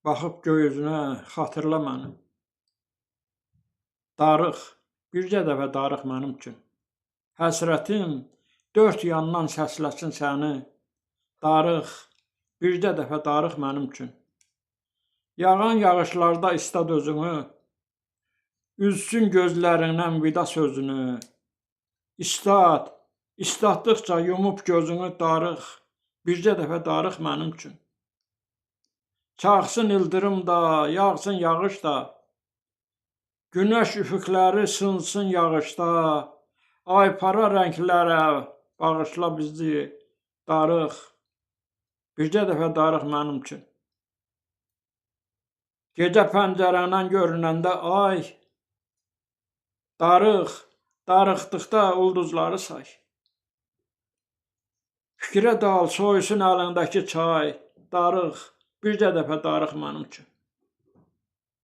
Baxıb göy üzünə, xatırla məni. Darıq, bircə dəfə darıq mənim üçün. Həsrətim dörd yandan səsləsin səni. Darıq, bircə dəfə darıq mənim üçün. Yağan yağışlarda islat özünü, üzsün gözlərindən vida sözünü. İstat, istatdıqca yumub gözünü darıq, bircə dəfə darıq mənim üçün. Çaxsın ildırım da, yağsın yağış da, günəş üfüqləri sınsın yağışda, aypara rənglərə bağışla bizi, darıq, bircə dəfə darıq mənim üçün. Gecə pəncərəndən görünəndə ay, darıq, darıxdıqda ulduzları say. Fikrə dal, soyusun əlindəki çay, darıq, bircə dəfə darıq mənim üçün.